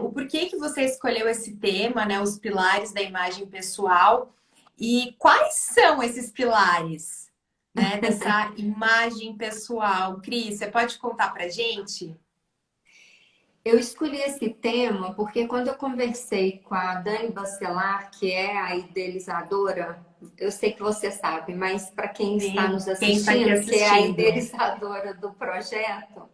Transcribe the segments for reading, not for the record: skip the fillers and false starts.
o porquê que você escolheu esse tema, né? Os pilares da imagem pessoal. E quais são esses pilares, né? Dessa imagem pessoal. Cris, você pode contar pra gente? Eu escolhi esse tema porque quando eu conversei com a Dani Bacelar, que é a idealizadora, eu sei que você sabe, mas para quem está Sim, nos quem está aqui assistindo, que é a assistindo? idealizadora do projeto,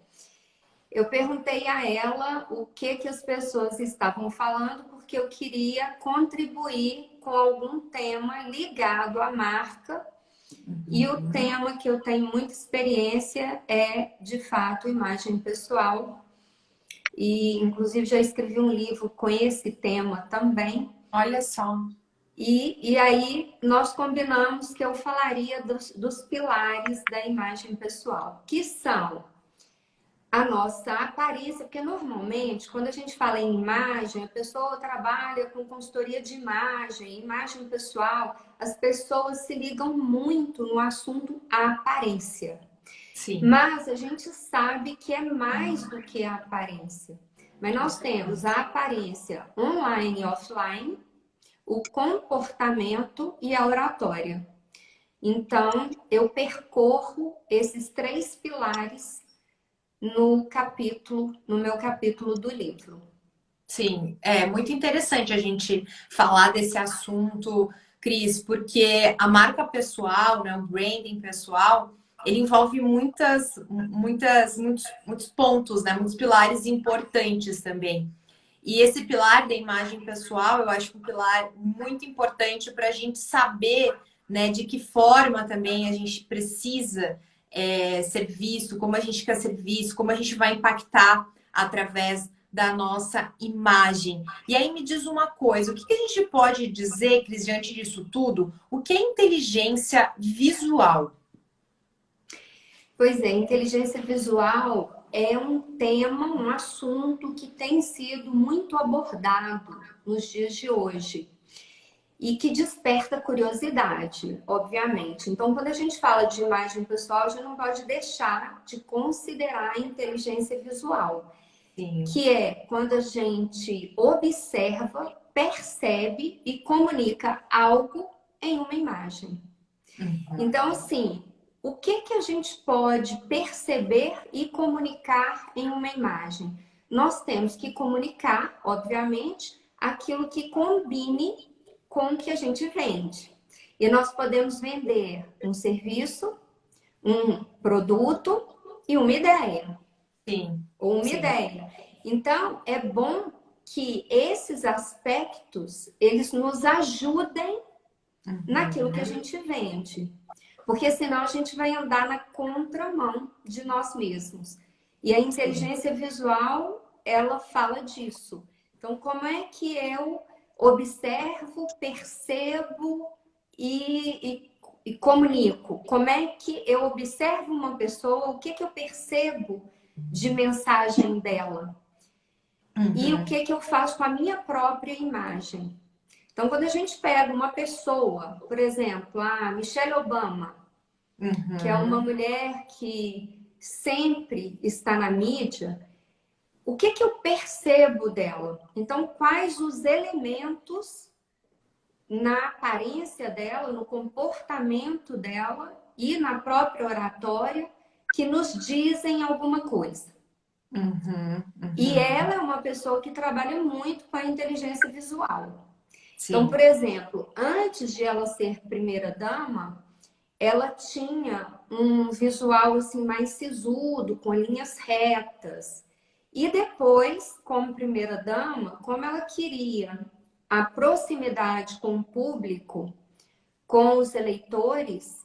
eu perguntei a ela o que que as pessoas estavam falando, porque eu queria contribuir com algum tema ligado à marca. E o Uhum. tema que eu tenho muita experiência é, de fato, imagem pessoal. E, inclusive, já escrevi um livro com esse tema também. Olha só. E aí nós combinamos que eu falaria dos pilares da imagem pessoal, que são a nossa aparência, porque normalmente, quando a gente fala em imagem, a pessoa trabalha com consultoria de imagem, imagem pessoal, as pessoas se ligam muito no assunto aparência. Sim, Mas a gente sabe que é mais do que a aparência. Mas com nós temos a certeza. aparência online e offline, o comportamento e a oratória. Então, eu percorro esses três pilares no meu capítulo do livro. Sim, é muito interessante a gente falar desse assunto, Cris, porque a marca pessoal, né, o branding pessoal, ele envolve muitos pontos, né, muitos pilares importantes também. E esse pilar da imagem pessoal, eu acho um pilar muito importante para a gente saber, né, de que forma também a gente precisa ser visto, como a gente quer ser visto, como a gente vai impactar através da nossa imagem. E aí me diz uma coisa, o que a gente pode dizer, Cris, diante disso tudo? O que é inteligência visual? Pois é, inteligência visual é um tema, um assunto que tem sido muito abordado nos dias de hoje e que desperta curiosidade, obviamente. Então, quando a gente fala de imagem pessoal, a gente não pode deixar de considerar a inteligência visual, Sim. que é quando a gente observa, percebe e comunica algo em uma imagem. Uhum. Então, assim, o que que a gente pode perceber e comunicar em uma imagem? Nós temos que comunicar, obviamente, aquilo que combine com o que a gente vende. E nós podemos vender um serviço, um produto e uma ideia, Sim, ou uma sim. ideia. Então, é bom que esses aspectos, eles nos ajudem naquilo que a Uhum. gente vende. Porque senão a gente vai andar na contramão de nós mesmos. E a Sim. inteligência visual, ela fala disso. Então, como é que eu observo, percebo e comunico? Como é que eu observo uma pessoa? O que que eu percebo de mensagem dela? E o Uhum. que que eu faço com a minha própria imagem? Então, quando a gente pega uma pessoa, por exemplo, a Michelle Obama, que é uma Uhum. mulher que sempre está na mídia, o que que eu percebo dela? Então, quais os elementos na aparência dela, no comportamento dela e na própria oratória que nos dizem alguma coisa? Uhum. E ela Uhum. é uma pessoa que trabalha muito com a inteligência visual. Então, por Sim. exemplo, antes de ela ser primeira-dama, ela tinha um visual assim mais sisudo, com linhas retas. E depois, como primeira-dama, como ela queria a proximidade com o público, com os eleitores,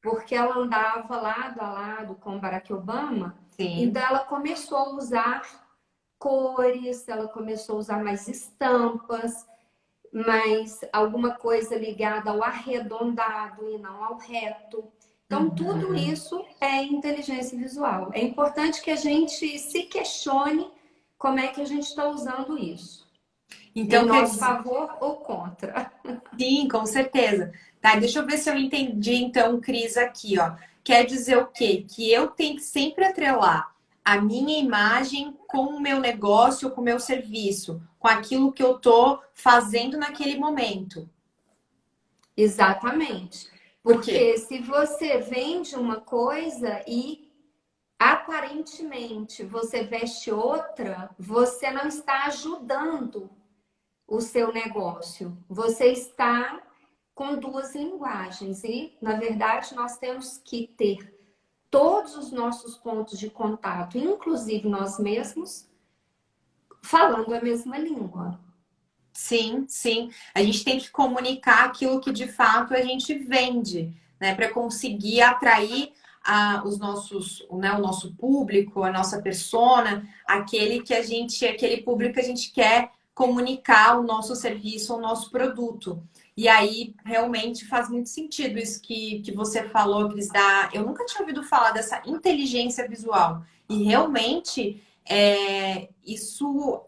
porque ela andava lado a lado com Barack Obama, então Sim. ela começou a usar cores, ela começou a usar mais estampas, mas alguma coisa ligada ao arredondado e não ao reto. Então, tudo Uhum. isso é inteligência visual. É importante que a gente se questione como é que a gente está usando isso. Em Então, quer nosso dizer, favor ou contra. sim, com certeza. Tá, deixa eu ver se eu entendi então, Cris, aqui, ó. Quer dizer o quê? Que eu tenho que sempre atrelar a minha imagem com o meu negócio, com o meu serviço, com aquilo que eu estou fazendo naquele momento. Exatamente. Por quê? Porque se você vende uma coisa e aparentemente você veste outra, você não está ajudando o seu negócio. Você está com duas linguagens e, na verdade, nós temos que ter todos os nossos pontos de contato, inclusive nós mesmos, falando a mesma língua. Sim, sim. A gente tem que comunicar aquilo que de fato a gente vende, né? Para conseguir atrair os nossos, né, o nosso público, a nossa persona, aquele público que a gente quer comunicar o nosso serviço, o nosso produto. E aí realmente faz muito sentido isso que você falou, Cris, eu nunca tinha ouvido falar dessa inteligência visual. E realmente isso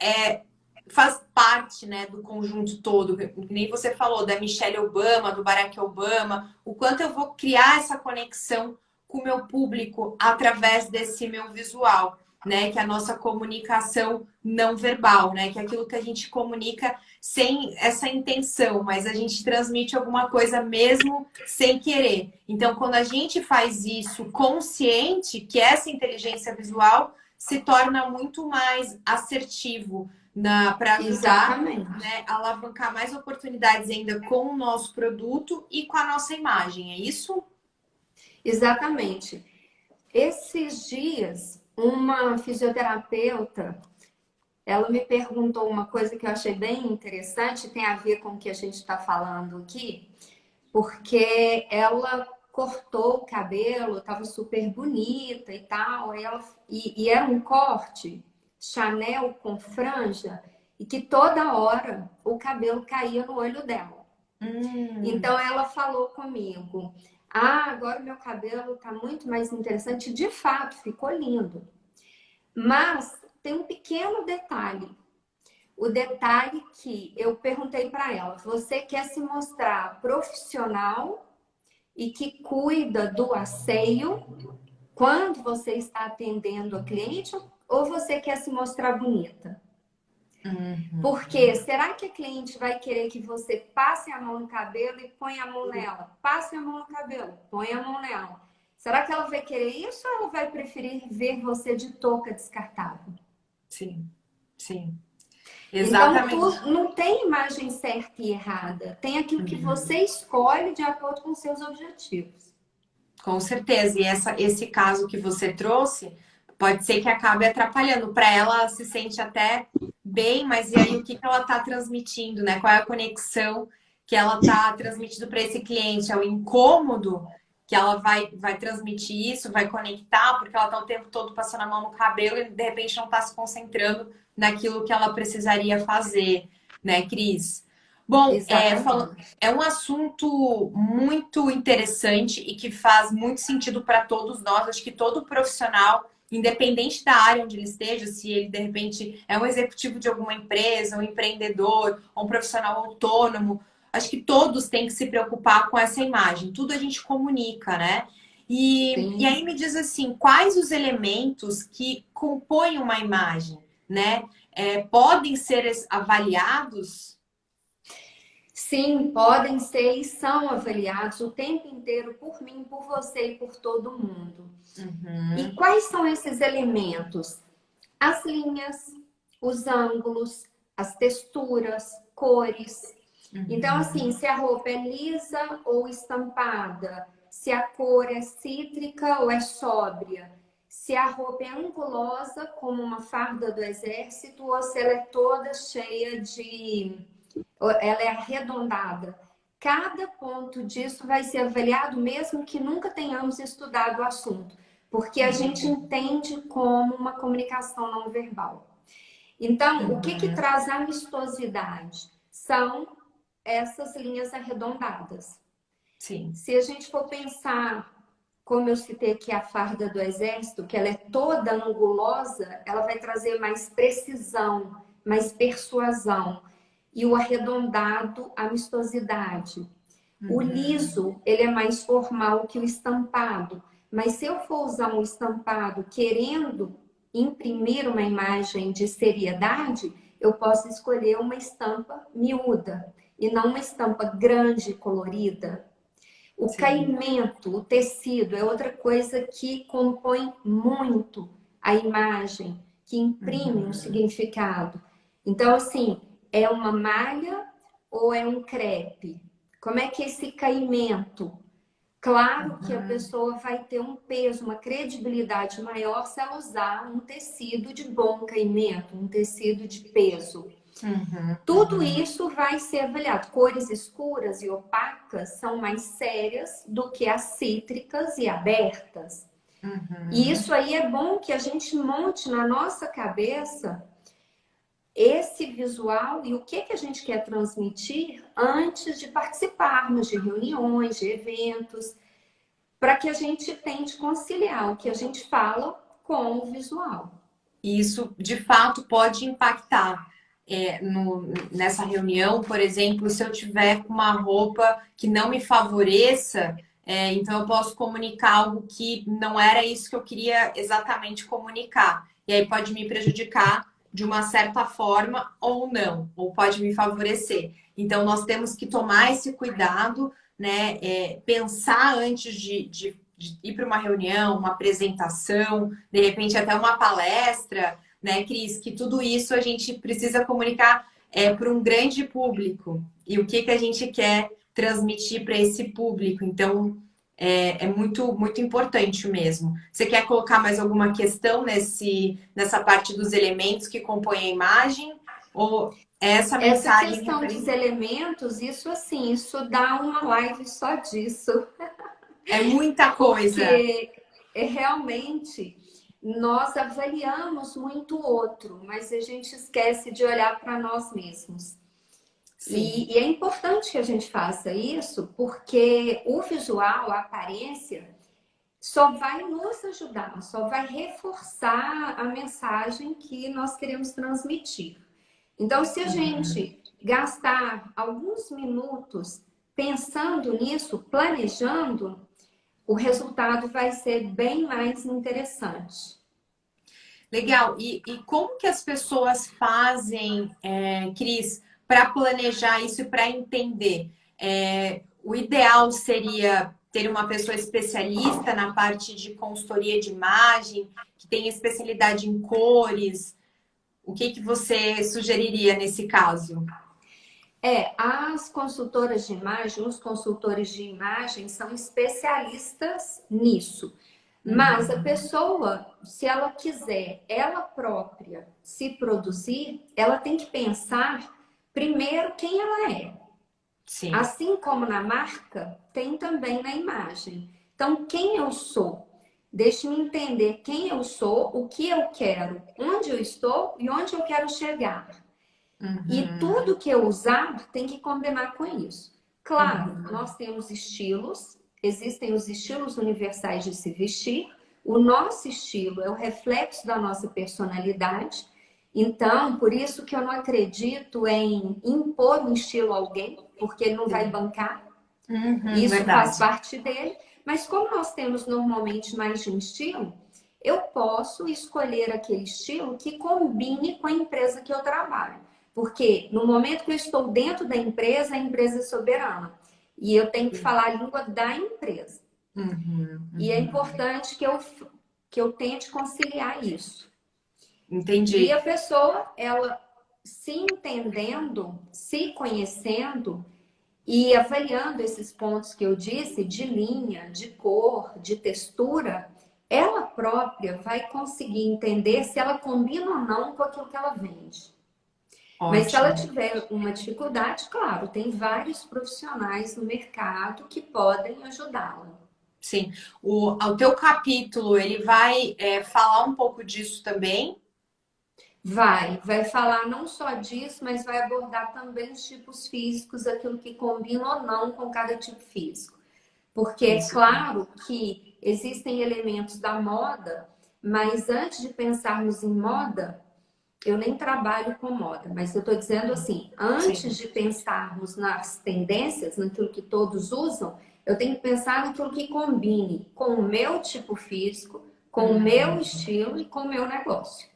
faz parte, né, do conjunto todo. Nem você falou da Michelle Obama, do Barack Obama, o quanto eu vou criar essa conexão com o meu público através desse meu visual, né, que é a nossa comunicação não verbal, né, que é aquilo que a gente comunica sem essa intenção, mas a gente transmite alguma coisa mesmo sem querer. Então, quando a gente faz isso consciente, que essa inteligência visual se torna muito mais assertivo para ajudar, né, a alavancar mais oportunidades ainda com o nosso produto e com a nossa imagem, é isso? Exatamente. Esses dias, uma fisioterapeuta, ela me perguntou uma coisa que eu achei bem interessante, tem a ver com o que a gente está falando aqui, porque ela cortou o cabelo, estava super bonita e tal, e era um corte Chanel com franja, e que toda hora o cabelo caía no olho dela. Então ela falou comigo: ah, agora o meu cabelo está muito mais interessante. De fato, ficou lindo. Mas tem um pequeno detalhe. O detalhe que eu perguntei para ela: você quer se mostrar profissional e que cuida do asseio quando você está atendendo a cliente, ou você quer se mostrar bonita? Porque será que a cliente vai querer que você passe a mão no cabelo e ponha a mão nela? Passe a mão no cabelo, põe a mão nela. Será que ela vai querer isso ou ela vai preferir ver você de touca descartável? Sim, sim. Então, Exatamente. não tem imagem certa e errada. Tem aquilo que você escolhe de acordo com seus objetivos. Com certeza. E esse caso que você trouxe pode ser que acabe atrapalhando. Para ela, se sente até bem, mas e aí o que ela está transmitindo, né? Qual é a conexão que ela está transmitindo para esse cliente? É o incômodo que ela vai transmitir isso, vai conectar, porque ela está o tempo todo passando a mão no cabelo e de repente não está se concentrando naquilo que ela precisaria fazer, né, Cris? Bom, é um assunto muito interessante e que faz muito sentido para todos nós. Acho que todo profissional, independente da área onde ele esteja, se ele de repente é um executivo de alguma empresa, um empreendedor, ou um profissional autônomo, acho que todos têm que se preocupar com essa imagem. Tudo a gente comunica, né? E aí me diz assim, quais os elementos que compõem uma imagem, né? Podem ser avaliados? Sim, podem ser e são avaliados o tempo inteiro por mim, por você e por todo mundo. E quais são esses elementos? As linhas, os ângulos, as texturas, cores. Então, assim, se a roupa é lisa ou estampada, se a cor é cítrica ou é sóbria, se a roupa é angulosa, como uma farda do exército, ou se ela é toda cheia de... ela é arredondada. Cada ponto disso vai ser avaliado, mesmo que nunca tenhamos estudado o assunto, porque a gente entende como uma comunicação não verbal. Então, o que traz amistosidade? São essas linhas arredondadas. Sim. Se a gente for pensar, como eu citei aqui a farda do exército, que ela é toda angulosa, ela vai trazer mais precisão, mais persuasão. E o arredondado, amistosidade. O liso, ele é mais formal que o estampado. Mas se eu for usar um estampado querendo imprimir uma imagem de seriedade, eu posso escolher uma estampa miúda e não uma estampa grande, colorida. O Sim. caimento, o tecido é outra coisa que compõe muito a imagem, que imprime um significado. Então, assim, é uma malha ou é um crepe? Como é que é esse caimento? Claro que a pessoa vai ter um peso, uma credibilidade maior se ela usar um tecido de bom caimento, um tecido de peso. Tudo isso vai ser avaliado. Cores escuras e opacas são mais sérias do que as cítricas e abertas. E isso aí é bom que a gente monte na nossa cabeça esse visual e o que a gente quer transmitir antes de participarmos de reuniões, de eventos, para que a gente tente conciliar o que a gente fala com o visual. E isso, de fato, pode impactar. Nessa reunião, por exemplo, se eu tiver com uma roupa que não me favoreça, então eu posso comunicar algo que não era isso que eu queria exatamente comunicar. E aí pode me prejudicar de uma certa forma ou não, ou pode me favorecer. Então nós temos que tomar esse cuidado, né? Pensar antes de ir para uma reunião, uma apresentação, de repente até uma palestra, né, Cris? Que tudo isso a gente precisa comunicar para um grande público. E o que a gente quer transmitir para esse público. Então, é muito, muito importante mesmo. Você quer colocar mais alguma questão nessa parte dos elementos que compõem a imagem? Ou essa mensagem? Essa questão dos elementos, isso assim, isso dá uma live só disso. É muita coisa. Porque realmente nós avaliamos muito o outro, mas a gente esquece de olhar para nós mesmos. E é importante que a gente faça isso, porque o visual, a aparência, só vai nos ajudar, só vai reforçar a mensagem que nós queremos transmitir. Então, se a gente gastar alguns minutos pensando nisso, planejando, o resultado vai ser bem mais interessante. Legal. E como que as pessoas fazem, Cris, para planejar isso e para entender? O ideal seria ter uma pessoa especialista na parte de consultoria de imagem, que tem especialidade em cores. O que você sugeriria nesse caso? As consultoras de imagem, os consultores de imagem são especialistas nisso. Mas a pessoa, se ela quiser ela própria se produzir, ela tem que pensar primeiro quem ela é. Sim. Assim como na marca, tem também na imagem. Então, quem eu sou? Deixe-me entender quem eu sou, o que eu quero, onde eu estou e onde eu quero chegar. E tudo que eu usar tem que combinar com isso. Claro, nós temos estilos, existem os estilos universais de se vestir. O nosso estilo é o reflexo da nossa personalidade. Então, por isso que eu não acredito em impor um estilo a alguém, porque ele não vai bancar. Isso verdade. faz parte dele. Mas como nós temos normalmente mais de um estilo, eu posso escolher aquele estilo que combine com a empresa que eu trabalho. Porque no momento que eu estou dentro da empresa, a empresa é soberana. E eu tenho que falar a língua da empresa. E é importante que eu tente conciliar isso. Entendi. E a pessoa, ela se entendendo, se conhecendo e avaliando esses pontos que eu disse, de linha, de cor, de textura, ela própria vai conseguir entender se ela combina ou não com aquilo que ela vende. Ótimo. Mas se ela tiver uma dificuldade, claro, tem vários profissionais no mercado que podem ajudá-la. Sim. O teu capítulo, ele vai falar um pouco disso também? Vai falar não só disso, mas vai abordar também os tipos físicos, aquilo que combina ou não com cada tipo físico. Porque é claro que existem elementos da moda, mas antes de pensarmos em moda, eu nem trabalho com moda, mas eu estou dizendo assim, antes de pensarmos nas tendências, naquilo que todos usam, eu tenho que pensar naquilo que combine com o meu tipo físico, com o meu estilo e com o meu negócio.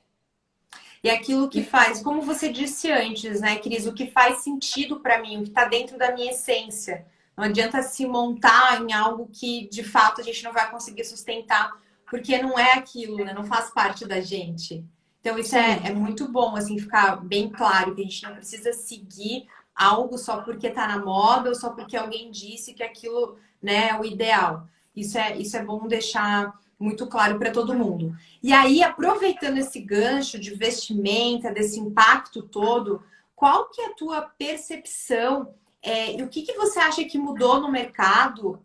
E aquilo que faz, como você disse antes, né, Cris, o que faz sentido para mim, o que está dentro da minha essência. Não adianta se montar em algo que de fato a gente não vai conseguir sustentar, porque não é aquilo, né? Não faz parte da gente. Então isso é muito bom, assim, ficar bem claro que a gente não precisa seguir algo só porque está na moda ou só porque alguém disse que aquilo, né, é o ideal. Isso é bom deixar muito claro para todo mundo. E aí, aproveitando esse gancho de vestimenta, desse impacto todo, qual que é a tua percepção e o que você acha que mudou no mercado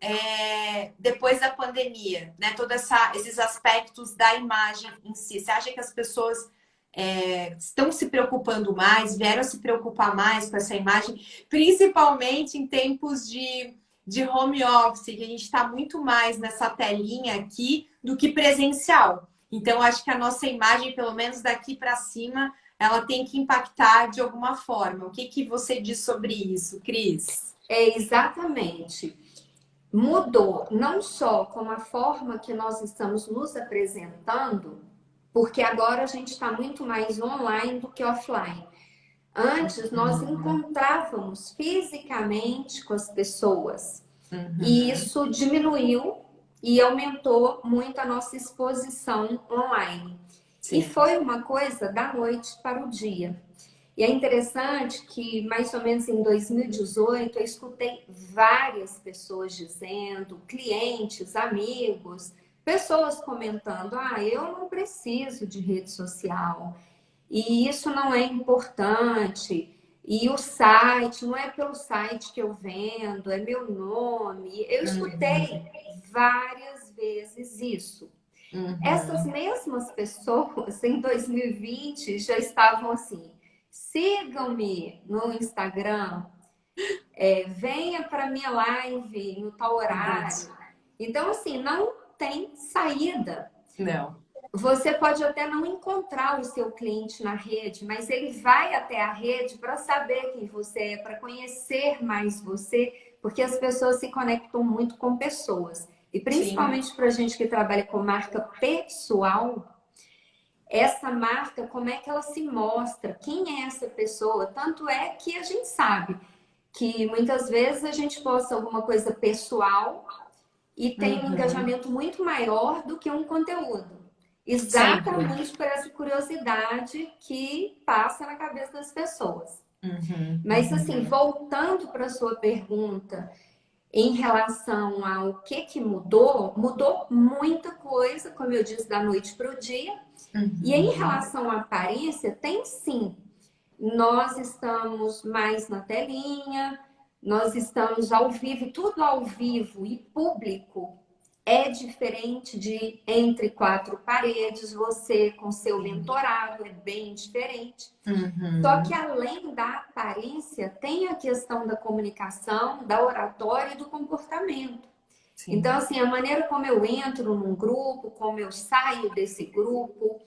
depois da pandemia, né? Todos esses aspectos da imagem em si. Você acha que as pessoas estão se preocupando mais, vieram se preocupar mais com essa imagem, principalmente em tempos de home office, que a gente está muito mais nessa telinha aqui do que presencial. Então, acho que a nossa imagem, pelo menos daqui para cima, ela tem que impactar de alguma forma. O que você diz sobre isso, Cris? Exatamente. Mudou não só como a forma que nós estamos nos apresentando, porque agora a gente está muito mais online do que offline. Antes, nós encontrávamos fisicamente com as pessoas. E isso diminuiu e aumentou muito a nossa exposição online. Sim. E foi uma coisa da noite para o dia. E é interessante que, mais ou menos em 2018, eu escutei várias pessoas dizendo, clientes, amigos, pessoas comentando: eu não preciso de rede social. E isso não é importante. E o site, não é pelo site que eu vendo, é meu nome. Eu escutei várias vezes isso. Essas mesmas pessoas, em 2020, já estavam assim: sigam-me no Instagram, venha para minha live no tal horário. Então, assim, não tem saída. Não. Você pode até não encontrar o seu cliente na rede, mas ele vai até a rede para saber quem você é, para conhecer mais você, porque as pessoas se conectam muito com pessoas. E principalmente para a gente que trabalha com marca pessoal, essa marca, como é que ela se mostra? Quem é essa pessoa? Tanto é que a gente sabe que muitas vezes a gente posta alguma coisa pessoal e tem um engajamento muito maior do que um conteúdo. Exatamente por essa curiosidade que passa na cabeça das pessoas. Mas assim, voltando para a sua pergunta em relação ao que mudou, mudou muita coisa, como eu disse, da noite para o dia. E em relação à aparência, tem sim. Nós estamos mais na telinha, nós estamos ao vivo, tudo ao vivo e público. É diferente de entre quatro paredes, você com seu mentorado, é bem diferente. Só que além da aparência, tem a questão da comunicação, da oratória e do comportamento. Sim. Então, assim, a maneira como eu entro num grupo, como eu saio desse grupo,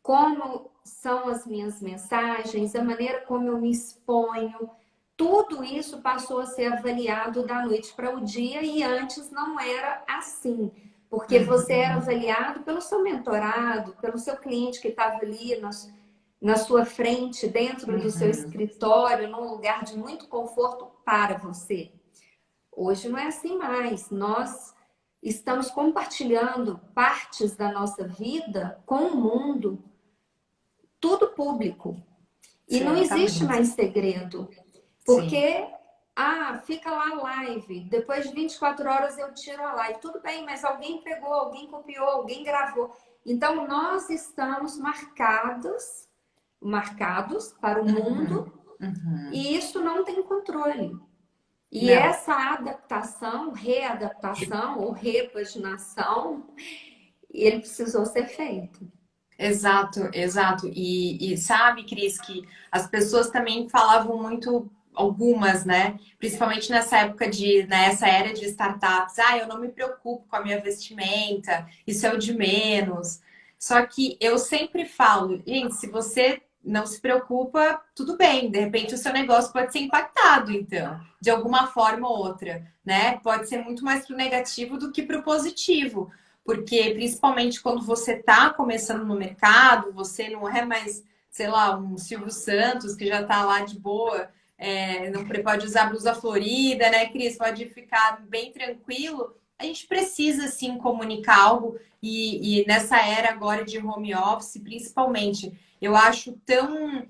como são as minhas mensagens, a maneira como eu me exponho, tudo isso passou a ser avaliado da noite para o dia e antes não era assim. Porque você era avaliado pelo seu mentorado, pelo seu cliente que estava ali na sua frente, dentro do seu escritório, num lugar de muito conforto para você. Hoje não é assim mais. Nós estamos compartilhando partes da nossa vida com o mundo, tudo público. E não existe mais segredo. Porque, fica lá a live, depois de 24 horas eu tiro a live. Tudo bem, mas alguém pegou, alguém copiou, alguém gravou. Então, nós estamos marcados para o mundo e isso não tem controle. E essa adaptação, readaptação ou repaginação, ele precisou ser feito. Exato, exato. E sabe, Cris, que as pessoas também falavam muito, algumas, né? Principalmente nessa era de startups. Eu não me preocupo com a minha vestimenta, isso é o de menos. Só que eu sempre falo, gente, se você não se preocupa, tudo bem. De repente o seu negócio pode ser impactado, então, de alguma forma ou outra, né? Pode ser muito mais pro negativo do que pro positivo. porque principalmente quando você está começando no mercado, você não é mais, sei lá, um Silvio Santos que já está lá de boa, não pode usar blusa florida, né, Cris? Pode ficar bem tranquilo. A gente precisa sim comunicar algo e nessa era agora de home office, principalmente, eu acho tão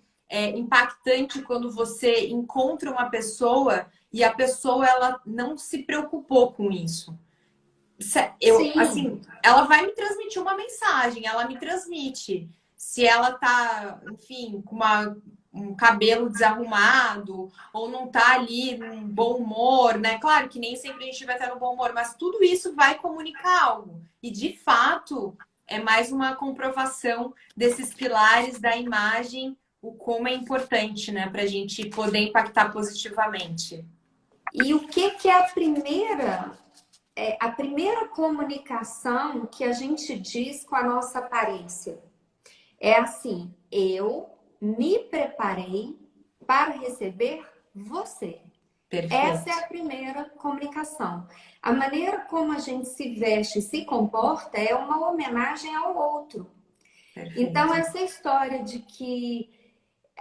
impactante quando você encontra uma pessoa e a pessoa ela não se preocupou com isso. Eu, Sim, assim, ela vai me transmitir uma mensagem, ela me transmite. Se ela tá, enfim, com um cabelo desarrumado ou não tá ali num bom humor, né? Claro que nem sempre a gente vai estar no bom humor, mas tudo isso vai comunicar algo. E de fato, é mais uma comprovação desses pilares da imagem, o como é importante, né, para a gente poder impactar positivamente. e o que que é a primeira comunicação que a gente diz com a nossa aparência? É assim, eu me preparei para receber você. Essa é Perfeito. a primeira comunicação. A maneira como a gente se veste e se comporta é uma homenagem ao outro. Então, Perfeito. essa história de que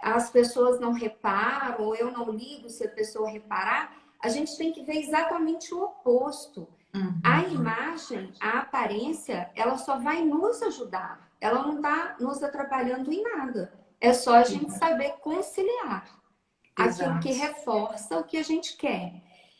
as pessoas não reparam, ou eu não ligo se a pessoa reparar, a gente tem que ver exatamente o oposto. A Uhum. imagem, a aparência, ela só vai nos ajudar. Ela não está nos atrapalhando em nada. É só a gente saber conciliar aquilo que Exato. reforça o que a gente quer.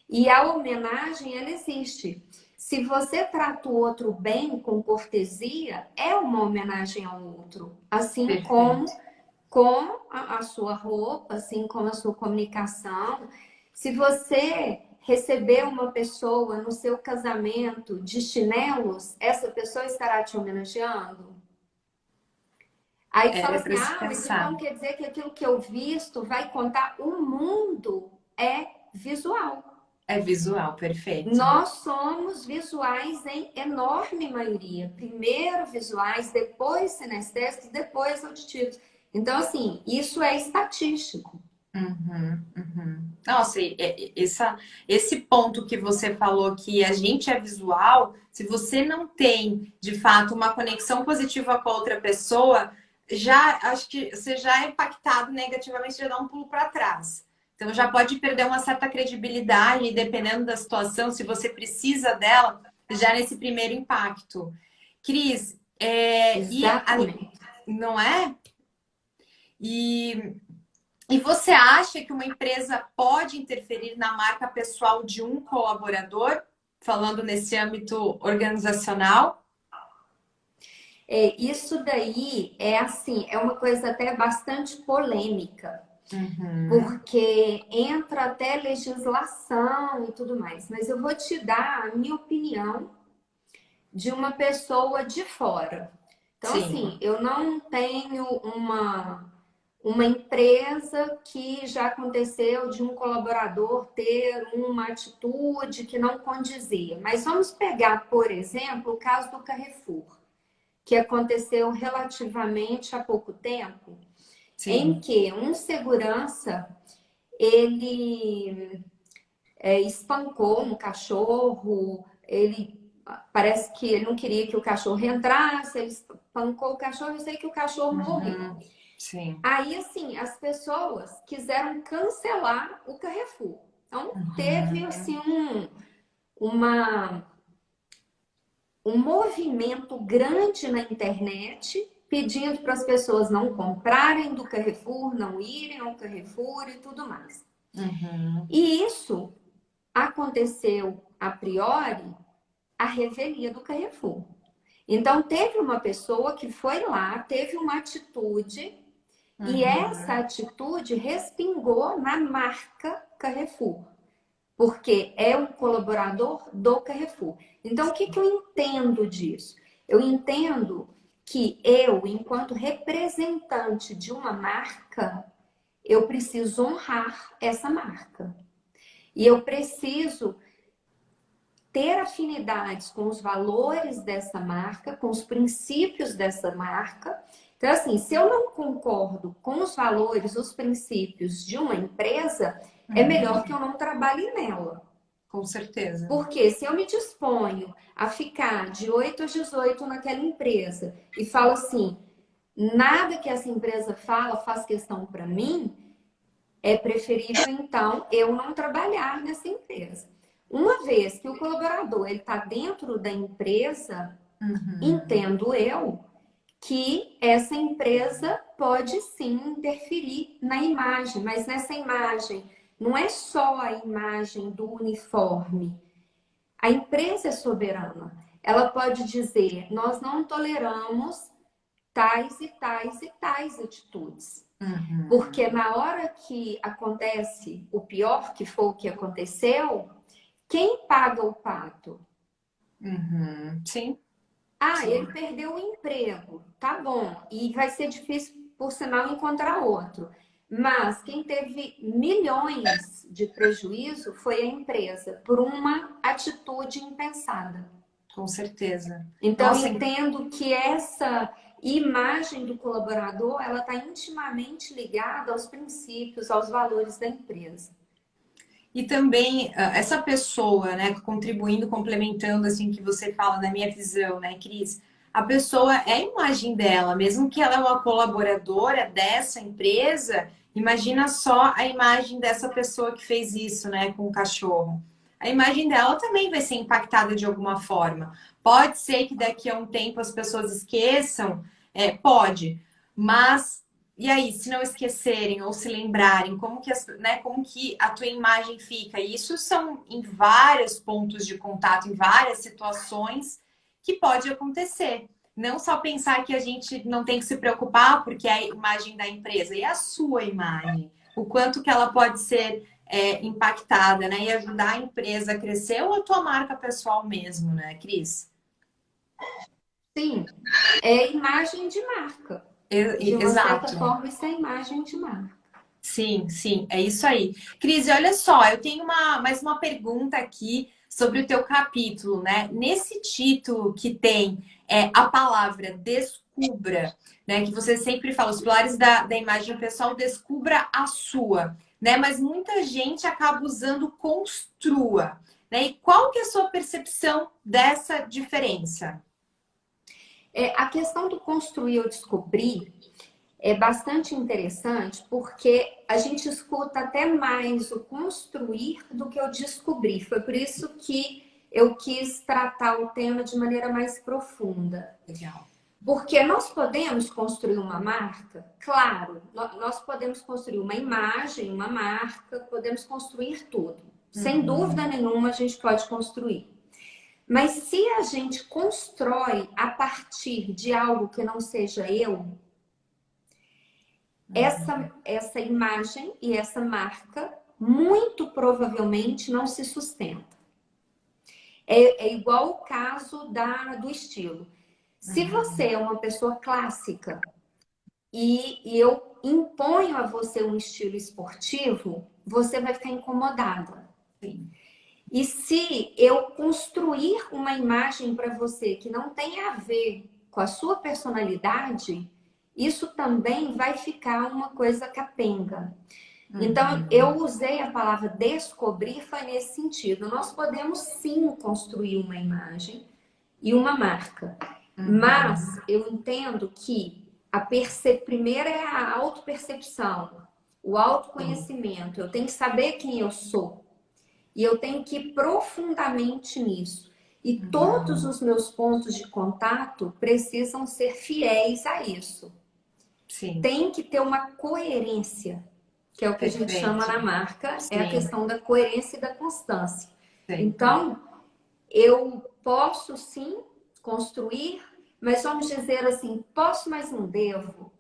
E a homenagem, ela existe. Se você trata o outro bem, com cortesia, é uma homenagem ao outro. Assim como Perfeito. com a sua roupa, assim como a sua comunicação. Se você receber uma pessoa no seu casamento de chinelos, essa pessoa estará te homenageando? Aí tu fala É assim, para se mas então pensar. quer dizer que aquilo que eu visto vai contar? O mundo é visual. É visual, perfeito. Nós somos visuais em enorme maioria. Primeiro visuais, depois sinestésicos, depois auditivos. Então, assim, isso é estatístico. Uhum, uhum. Nossa, esse ponto que você falou que a gente é visual, se você não tem, de fato, uma conexão positiva com a outra pessoa, já acho que você já é impactado negativamente, já dá um pulo para trás. Então já pode perder uma certa credibilidade, dependendo da situação, se você precisa dela, já nesse primeiro impacto. Cris, Exatamente. não é? E E você acha que uma empresa pode interferir na marca pessoal de um colaborador, falando nesse âmbito organizacional? Isso daí é assim, é uma coisa até bastante polêmica, Uhum. porque entra até legislação e tudo mais. Mas eu vou te dar a minha opinião de uma pessoa de fora. Então, Sim. assim, eu não tenho uma empresa que já aconteceu de um colaborador ter uma atitude que não condizia. Mas vamos pegar, por exemplo, o caso do Carrefour, que aconteceu relativamente há pouco tempo, em Sim. que um segurança ele espancou um cachorro, ele parece que ele não queria que o cachorro entrasse, ele espancou o cachorro, eu sei que o cachorro morreu. Uhum. Sim. Aí, assim, as pessoas quiseram cancelar o Carrefour. Então, teve, Uhum. assim, uma, um movimento grande na internet pedindo para as pessoas não comprarem do Carrefour, não irem ao Carrefour e tudo mais. Uhum. E isso aconteceu a priori a revelia do Carrefour. Então, teve uma pessoa que foi lá, teve uma atitude, e essa Uhum. atitude respingou na marca Carrefour, porque é um colaborador do Carrefour. Então, o que que eu entendo disso? Eu entendo que eu, enquanto representante de uma marca, eu preciso honrar essa marca. E eu preciso ter afinidades com os valores dessa marca, com os princípios dessa marca. Então, assim, se eu não concordo com os valores, os princípios de uma empresa, é melhor que eu não trabalhe nela. Com certeza. Porque se eu me disponho a ficar de 8 às 18 naquela empresa e falo assim, nada que essa empresa fala faz questão para mim, é preferível então eu não trabalhar nessa empresa. Uma vez que o colaborador ele está dentro da empresa, entendo eu que essa empresa pode sim interferir na imagem, mas nessa imagem não é só a imagem do uniforme. A empresa é soberana. Ela pode dizer: nós não toleramos tais e tais e tais atitudes. Porque na hora que acontece o pior, que foi o que aconteceu, quem paga o pato? Sim. Ah, Sim. ele perdeu o emprego. Tá bom. E vai ser difícil, por sinal, encontrar outro. Mas quem teve milhões de prejuízo foi a empresa, por uma atitude impensada. Com certeza. Então, Nossa, entendo que essa imagem do colaborador, ela está intimamente ligada aos princípios, aos valores da empresa. e também essa pessoa, né, contribuindo, complementando assim que você fala na minha visão, né, Cris? A pessoa é a imagem dela, mesmo que ela é uma colaboradora dessa empresa, imagina só a imagem dessa pessoa que fez isso, né, com o cachorro. A imagem dela também vai ser impactada de alguma forma. Pode ser que daqui a um tempo as pessoas esqueçam, pode, mas e aí, se não esquecerem ou se lembrarem, como que, né, como que a tua imagem fica? E isso são em vários pontos de contato, em várias situações que pode acontecer. Não só pensar que a gente não tem que se preocupar porque é a imagem da empresa, e a sua imagem. O quanto que ela pode ser impactada, né? E ajudar a empresa a crescer ou a tua marca pessoal mesmo, né, Cris? Sim, é imagem de marca. De uma certa Exato. forma, isso é imagem de marca. Sim, sim, é isso aí. Cris, olha só, eu tenho mais uma pergunta aqui sobre o teu capítulo, né? Nesse título que tem a palavra descubra, né? Que você sempre fala, os pilares da imagem pessoal, descubra a sua, né? Mas muita gente acaba usando construa, né? E qual que é a sua percepção dessa diferença? A questão do construir ou descobrir é bastante interessante porque a gente escuta até mais o construir do que o descobrir. Foi por isso que eu quis tratar o tema de maneira mais profunda. Legal. Porque nós podemos construir uma marca? Claro, nós podemos construir uma imagem, uma marca, podemos construir tudo. Sem dúvida nenhuma, a gente pode construir. Mas se a gente constrói a partir de algo que não seja eu, essa imagem e essa marca muito provavelmente não se sustenta. É igual o caso do estilo. Se você é uma pessoa clássica e eu imponho a você um estilo esportivo, você vai ficar incomodada. Sim. E se eu construir uma imagem para você que não tem a ver com a sua personalidade, isso também vai ficar uma coisa capenga. Então, eu usei a palavra descobrir, foi nesse sentido. Nós podemos sim construir uma imagem e uma marca, mas eu entendo que primeiro é a autopercepção, o autoconhecimento. Eu tenho que saber quem eu sou. E eu tenho que ir profundamente nisso. E todos os meus pontos de contato precisam ser fiéis a isso. Sim. Tem que ter uma coerência, que é o que a gente chama na marca, Sim. é a questão da coerência e da constância. Sim. Então, eu posso sim construir, mas vamos dizer assim, posso, mas não devo.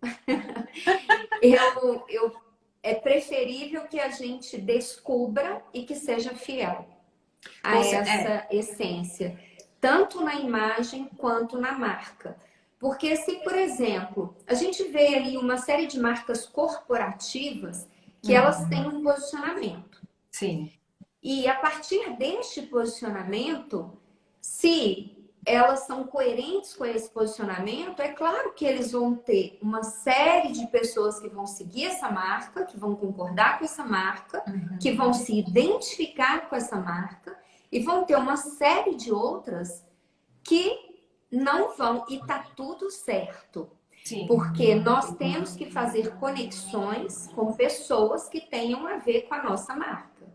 É preferível que a gente descubra e que seja fiel a essa essência, tanto na imagem quanto na marca. Porque se, por exemplo, a gente vê aí uma série de marcas corporativas que elas têm um posicionamento. Sim. E a partir deste posicionamento, se elas são coerentes com esse posicionamento, é claro que eles vão ter uma série de pessoas que vão seguir essa marca, que vão concordar com essa marca, que vão se identificar com essa marca, e vão ter uma série de outras que não vão, e tá tudo certo. Sim. Porque nós temos que fazer conexões com pessoas que tenham a ver com a nossa marca.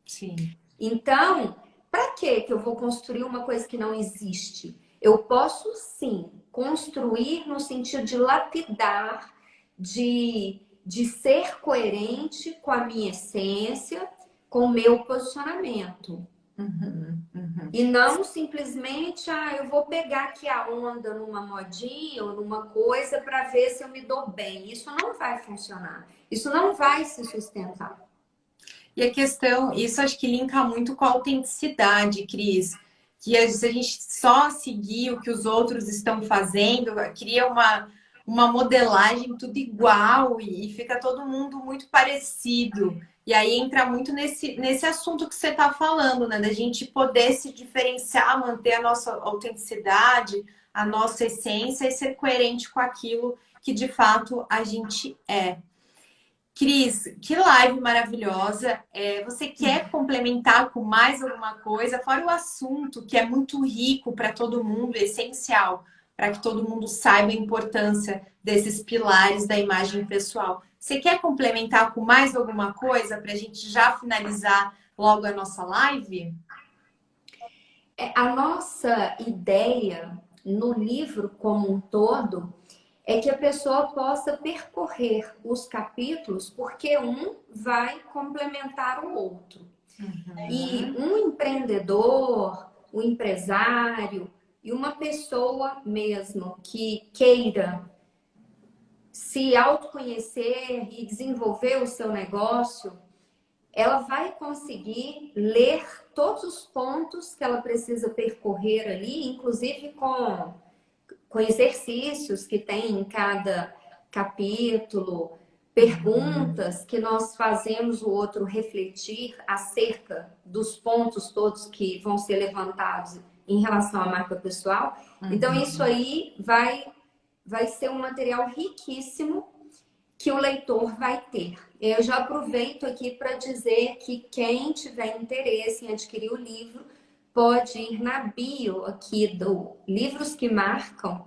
Sim. Então, para que eu vou construir uma coisa que não existe? Eu posso sim construir no sentido de lapidar, de ser coerente com a minha essência, com o meu posicionamento. E não simplesmente, eu vou pegar aqui a onda numa modinha ou numa coisa para ver se eu me dou bem. Isso não vai funcionar. Isso não vai se sustentar. E a questão, isso acho que linka muito com a autenticidade, Cris. Que se a gente só seguir o que os outros estão fazendo, cria uma modelagem tudo igual e fica todo mundo muito parecido. E aí entra muito nesse assunto que você está falando, né? Da gente poder se diferenciar, manter a nossa autenticidade, a nossa essência e ser coerente com aquilo que de fato a gente é. Cris, que live maravilhosa. Você quer complementar com mais alguma coisa? Fora o assunto, que é muito rico para todo mundo, essencial, para que todo mundo saiba a importância desses pilares da imagem pessoal. Você quer complementar com mais alguma coisa para a gente já finalizar logo a nossa live? A nossa ideia no livro como um todo é que a pessoa possa percorrer os capítulos, porque um vai complementar o outro. E um empreendedor, um empresário e uma pessoa mesmo que queira se autoconhecer e desenvolver o seu negócio, ela vai conseguir ler todos os pontos que ela precisa percorrer ali, inclusive com exercícios que tem em cada capítulo, perguntas que nós fazemos o outro refletir acerca dos pontos todos que vão ser levantados em relação à marca pessoal. Então, isso aí vai ser um material riquíssimo que o leitor vai ter. Eu já aproveito aqui para dizer que quem tiver interesse em adquirir o livro, pode ir na bio aqui do Livros que Marcam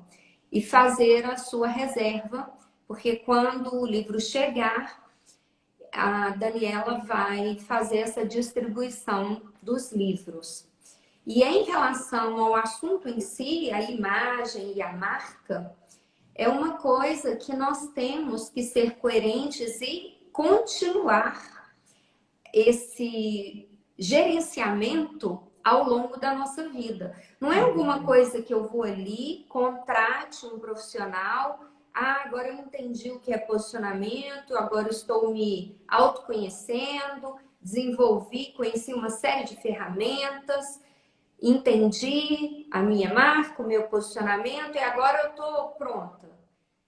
e fazer a sua reserva, porque quando o livro chegar, a Daniela vai fazer essa distribuição dos livros. E em relação ao assunto em si, a imagem e a marca, é uma coisa que nós temos que ser coerentes e continuar esse gerenciamento ao longo da nossa vida. Não é alguma coisa que eu vou ali, contrate um profissional, agora eu entendi o que é posicionamento, agora eu estou me autoconhecendo, conheci uma série de ferramentas, entendi a minha marca, o meu posicionamento e agora eu estou pronta.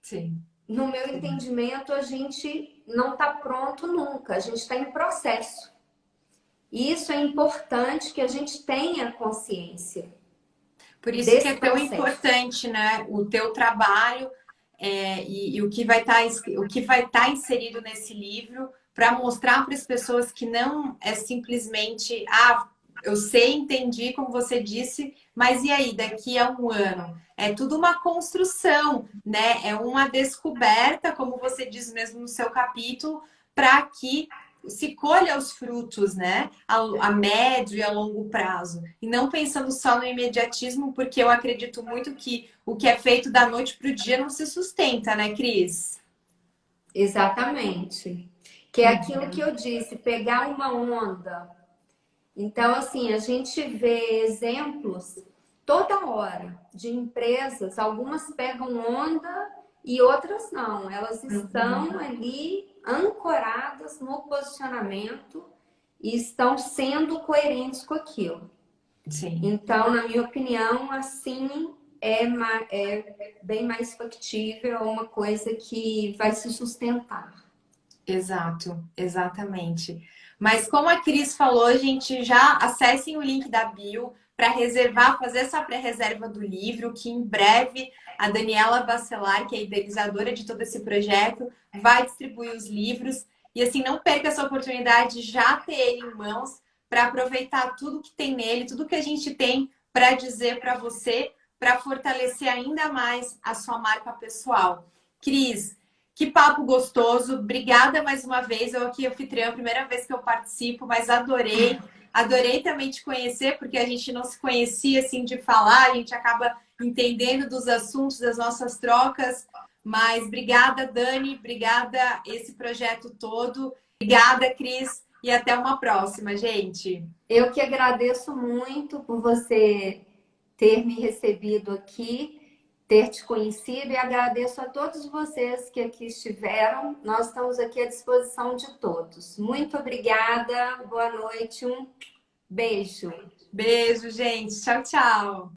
Sim. No meu entendimento, a gente não está pronto nunca, a gente está em processo. E isso é importante que a gente tenha consciência. Por isso que é tão importante, né? O teu trabalho e o que vai estar inserido nesse livro para mostrar para as pessoas que não é simplesmente eu sei, entendi, como você disse, mas e aí, daqui a um ano? É tudo uma construção, né? É uma descoberta, como você diz mesmo no seu capítulo, para que se colha os frutos, né? A médio e a longo prazo. E não pensando só no imediatismo, porque eu acredito muito que o que é feito da noite para o dia não se sustenta, né, Cris? Exatamente. Que é aquilo que eu disse, pegar uma onda. Então, assim, a gente vê exemplos toda hora de empresas, algumas pegam onda e outras não. Elas estão ali ancoradas no posicionamento e estão sendo coerentes com aquilo. Sim. Então, na minha opinião, assim é bem mais factível, uma coisa que vai se sustentar. Exato, exatamente. Mas como a Cris falou, gente, já acessem o link da bio para reservar, fazer essa pré-reserva do livro, que em breve a Daniela Bacelar, que é a idealizadora de todo esse projeto, vai distribuir os livros. E assim, não perca essa oportunidade de já ter ele em mãos para aproveitar tudo que tem nele, tudo que a gente tem para dizer para você, para fortalecer ainda mais a sua marca pessoal. Cris, que papo gostoso. Obrigada mais uma vez. Eu aqui, anfitriã, primeira vez que eu participo, mas adorei. Adorei também te conhecer, porque a gente não se conhecia assim de falar, a gente acaba entendendo dos assuntos, das nossas trocas. Mas obrigada, Dani, obrigada esse projeto todo. Obrigada, Cris, e até uma próxima, gente. Eu que agradeço muito por você ter me recebido aqui, ter te conhecido, e agradeço a todos vocês que aqui estiveram. Nós estamos aqui à disposição de todos. Muito obrigada, boa noite, um beijo. Beijo, gente. Tchau, tchau.